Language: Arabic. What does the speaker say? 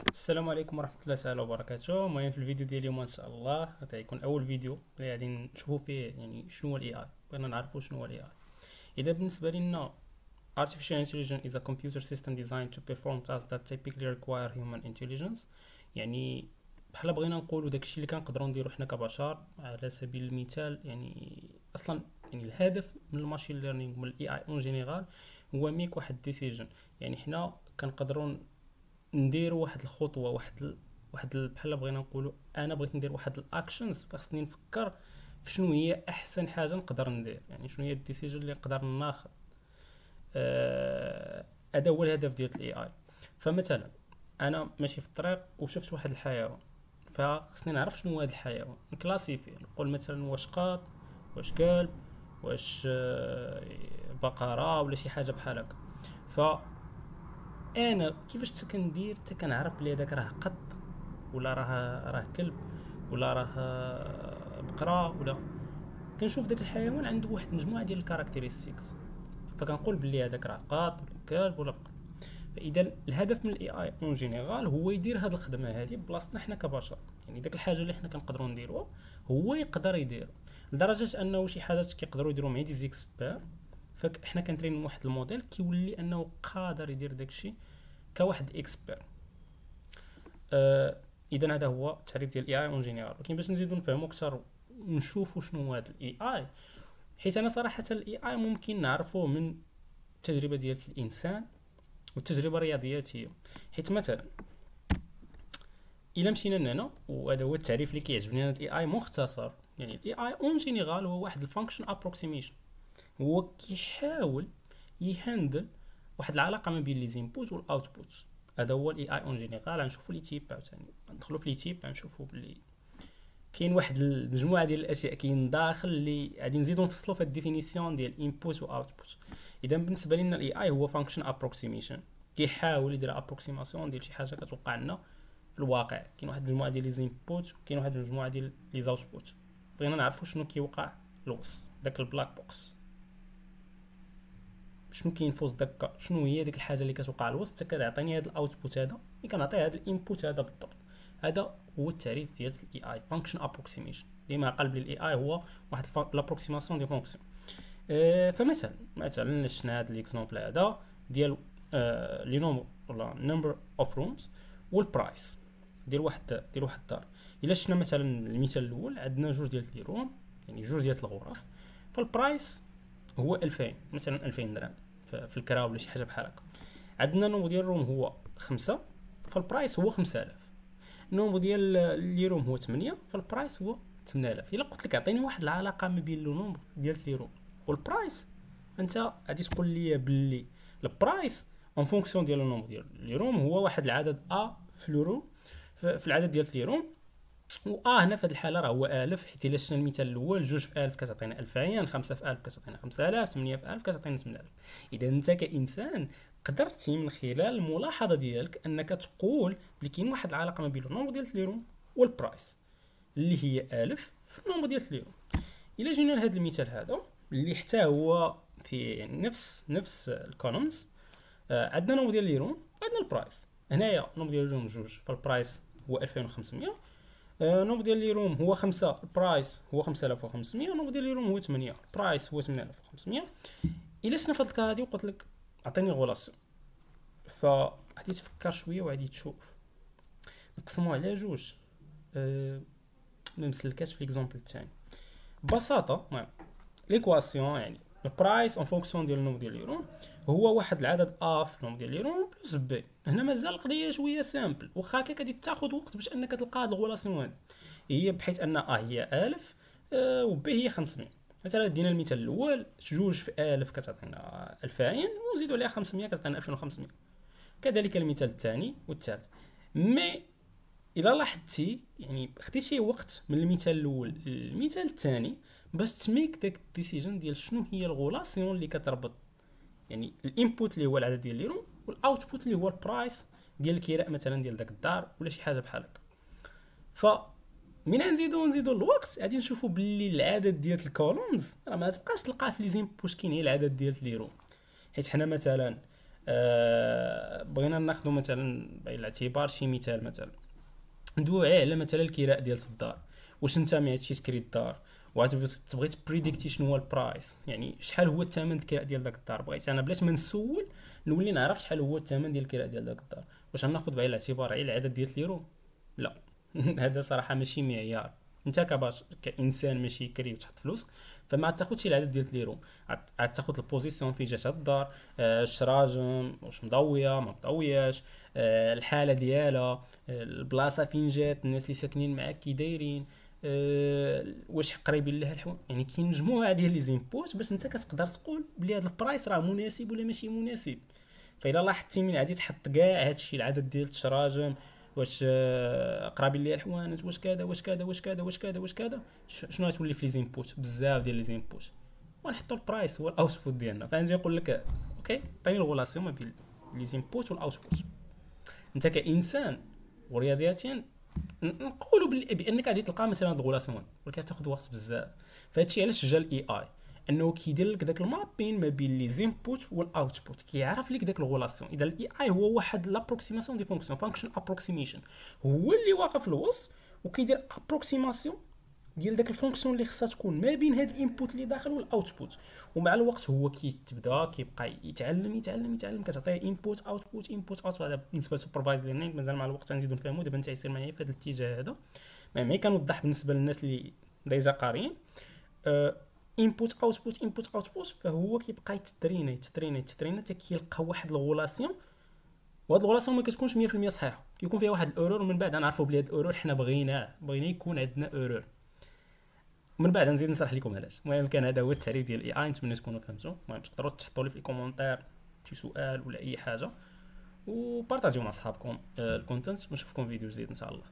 السلام عليكم ورحمة الله تعالى وبركاته. المهم في الفيديو ديال اليوم ان شاء الله غيكون اول فيديو اللي غادي نشوفوا فيه يعني شنو هو الاي اي. بغينا نعرفوا شنو هو الاي اي. اذا بالنسبة لنا artificial intelligence is a computer system designed to perform tasks that typically require human intelligence. يعني بحال بغينا نقولوا داكشي اللي كنقدروا نديرو حنا كبشر. على سبيل المثال يعني اصلا يعني الهدف من الماشين ليرنينغ من الاي اي اون جينيرال هو ميك واحد ديسيجن. يعني حنا كنقدروا نديروا واحد الخطوه بحال بغينا نقولوا انا بغيت ندير واحد الاكشنز فخصني نفكر في شنو هي احسن حاجه نقدر ندير، يعني شنو هي الديسيجن اللي نقدر ناخذ. هذا هو الهدف ديال الاي اي. فمثلا انا ماشي في الطريق وشفت واحد الحيوان، فخصني نعرف شنو هو هذا الحيوان، نكلاسيفيه نقول مثلا واش قاط، واش كلب، واش بقره ولا شي حاجه بحال هكا. ف انا كيفاش كندير حتى كنعرف بلي هذاك راه قط ولا راه كلب ولا راه بقره، ولا كنشوف داك الحيوان عنده واحد المجموعه ديال الكاركتيرستيكس، فكنقول بلي هذاك راه قاط ولا كلب ولا بقره. فاذا الهدف من الاي اي اون جينيرال هو يدير هذه الخدمه هذه بلاصتنا حنا كبشر، يعني داك الحاجه اللي حنا كنقدروا نديروها هو يقدر يدير، لدرجه انه شي حاجات كيقدروا يديروا مع دي زيكسبير. فاحنا كنترين واحد الموديل كيولي انه قادر يدير داكشي كواحد اكسبير. اذا هذا هو التعريف ديال الاي اي اون جينيرال. ولكن باش نزيدو نفهمو اكثر ونشوفوا شنو هو هذا الاي اي، حيت انا صراحه الاي اي ممكن نعرفوه من التجربه ديال الانسان والتجربه الرياضياتيه. حيت مثلا الا مشينا لهنا، وهذا هو التعريف اللي كيعجبني انا الاي اي مختصر، يعني الاي اي اون جينيرال هو واحد الفانكشن ابروكسيميشن، هو كيحاول يهندل واحد العلاقه ما بين لي زينبوت والاوتبوت. هذا هو الاي اي اون جينيرال. غنشوفوا لي تيب عاوتاني، ندخلوا في لي تيب غنشوفوا بلي كاين واحد المجموعه ديال الاشياء كاين داخل اللي غادي نزيدو نفصلوا في الديفينيسيون ديال انبوت واوتبوت. اذا بالنسبه لنا الاي اي هو فانكشن ابروكسيميشن، كيحاول يدير ابروكسيماسيون ديال شي حاجه كتوقع لنا في الواقع. كاين واحد المجموعه ديال لي زينبوت وكاين واحد المجموعه ديال لي زاوتبوت. بغينا نعرفوا شنو كيوقع الوسط داك البلاك بوكس، شنو كاين في وسط داك، شنو هي ديك الحاجه اللي كتوقع الوسط حتى كتعطيني هذا الاوتبوت هذا اللي كنعطيه هذا الانبوت هذا بالضبط. هذا هو التعريف ديال الاي اي فانكشن ابروكسيميشن. ديما قلب الاي اي هو واحد لابروكسيماسيون دي فونكسيون. مثلا شفنا هذا ليكزومبل هذا ديال لي نومبر ولا نمبر اوف رومز والبرايس ديال واحد الدار. الا شفنا مثلا المثال الاول عندنا جوج ديال لي روم، يعني جوج ديال الغرف، فالبرايس هو 2000 مثلا 2000 درهم في الكرا ولا شي حاجه بحال هكا. عندنا نومبر ديال الروم هو 5، فالبرايس هو 5000. النومبر ديال لي روم هو 8، فالبرايس هو 8000. الا قلت لك اعطيني واحد العلاقه ما بين لو نومبر ديال لي روم والبرايس، انت غادي تقول لي باللي البرايس اون فونكسيون ديال النومبر ديال لي روم هو واحد العدد ا في لورو في العدد ديال لي روم. هنا في هذه الحاله راه هو 1000، حيت الا شفنا المثال الاول 2 في 1000 كتعطينا 2000، 5 في 1000 كتعطينا 5000، 8 في 1000 كتعطينا 8000. اذا انت كانسان قدرتي من خلال الملاحظه ديالك انك تقول بلي كاين واحد العلاقه ما بين النومبر ديال لي روم والبرايس اللي هي 1000 في النومبر ديال لي روم. الا جينا لهذا المثال هذا اللي حتى هو في نفس الكولومز، عندنا نومبر ديال لي روم وعندنا البرايس. هنايا نومبر ديال لي روم 2، فالبرايس هو 2500. نومبر ديال لي روم هو 5، البرايس هو 5500. نومبر ديال لي روم هو 8، البرايس هو 8500. الا شفنا في هاد الكا هادي وقلت لك عطيني غولاسيون، فغادي تفكر شويه وغادي تشوف نقسموه على جوج. ما مسلكاش في ليكزومبل الثاني ببساطه. المهم ليكواسيون يعني البرايس اون فونكسيون ديال النومبر ديال لي روم هو واحد العدد في النومبر ديال لي روم بلس بي. هنا مازال القضيه شويه سامبل، واخا هكا غادي تاخذ وقت باش انك تلقى هاد الغولاسيون هادي. هي بحيث ان هي 1000 وبي هي 500. مثلا دينا المثال الاول 2 في 1000 كتعطينا 2000 ونزيدوا عليها 500 كتعطينا 2500. كذلك المثال الثاني والثالث. مي الا لاحظتي يعني خديتي وقت من المثال الاول للمثال الثاني باش تميك داك الديسيجن ديال شنو هي الغولاسيون اللي كتربط يعني الانبوت اللي هو العدد ديال لي روم والاوتبوت اللي هو البرايس ديال الكراء مثلا ديال داك الدار ولا شي حاجه بحال هكا. ف من نزيدو الوقت غادي نشوفوا باللي العدد ديال الكولومز راه ما تبقاش تلقاه في لي زينبوت كاين هي العدد ديال لي روم. حيت حنا مثلا بغينا ناخذ مثلا بعين الاعتبار شي مثال، مثلا ندويو على مثلا الكراء ديال الدار. واش انت ما هادشي تكري الدار وتبغي تبريديكتي شنو هو البرايس، يعني شحال هو الثمن الكراء ديال داك الدار، بغيت انا بلاش ما نسول نولي نعرف شحال هو الثمن ديال الكراء ديال داك الدار. واش غناخذ بعين الاعتبار غير العدد ديال ليرو؟ لا. هذا صراحه ماشي معيار. انت كانسان ماشي كري وتحط فلوس، فما تاخذش العدد ديال ليرو، عاد تاخذ البوزيسيون في جات الدار، الشراجم واش مضويه ما مضوياش، الحاله ديالها، البلاصه فين جات، الناس اللي ساكنين معاك كي دايرين، واش قريبين لها الحوان. يعني كاين مجموعه ديال لي زيمبوت باش انت كتقدر تقول بلي هذا البرايس راه مناسب ولا ماشي مناسب. فإلا لاحظتي من غادي تحط كاع هادشي العدد ديال التراجم، واش قرابين ليا الحوانت، واش كذا واش كذا واش كذا واش كذا واش كذا، شنو غتولي في لي زيمبوت؟ بزاف ديال لي زيمبوت، ونحطوا البرايس هو الاوتبوت ديالنا. فنجي نقول لك اوكي عطيني الغولاسيون ما بين لي زيمبوت والاوتبوت. انت كانسان ورياضياتيا نقولوا بانك غادي تلقى مثلا هاد الغولاسيون، ولكن تاخذ وقت بزاف. فهادشي علاش جا الاي اي، انه كيدير لك داك المابين ما بين لي زينبوت والاوتبوت، كيعرف لك داك الغولاسيون. اذا الاي اي هو واحد لابروكسيماسيون دي فانكشن ابروكسيميشن، هو اللي واقف في الوسط وكيدير ابروكسيماسيون ديال داك الفونكسيون اللي خصها تكون ما بين هاد الانبوت اللي داخل والاوتبوت. ومع الوقت هو كيتبدا كيبقى يتعلم كتعطيه انبوت اوتبوت انبوت اوتبوت. هذا بالنسبه للسوبرفايز ليرنينغ، مازال مع الوقت غنزيدو نفهمو. دابا انت يصير معايا في هذا الاتجاه هذا، مي كنوضح بالنسبه للناس اللي ديجا قاريين. انبوت اوتبوت انبوت اوتبوت، فهو كيبقى يترينا حتى كيلقى واحد الغولاسيون. وهاد الغولاسيون ما كتكونش 100% صحيحه، كيكون فيها واحد الاورور، ومن بعد نعرفوا بلي هاد الاورور حنا بغينا يكون عندنا اورور. من بعد نزيد نشرح لكم علاش. المهم كان هذا هو التعريف ديال الاي اي، نتمنى تكونوا فهمتوا. المهم تقدروا تحطوا لي في الكومونتير شي سؤال ولا اي حاجه، وبارطاجيو مع صحابكم الكونتنت، ونشوفكم في فيديو جديد ان شاء الله.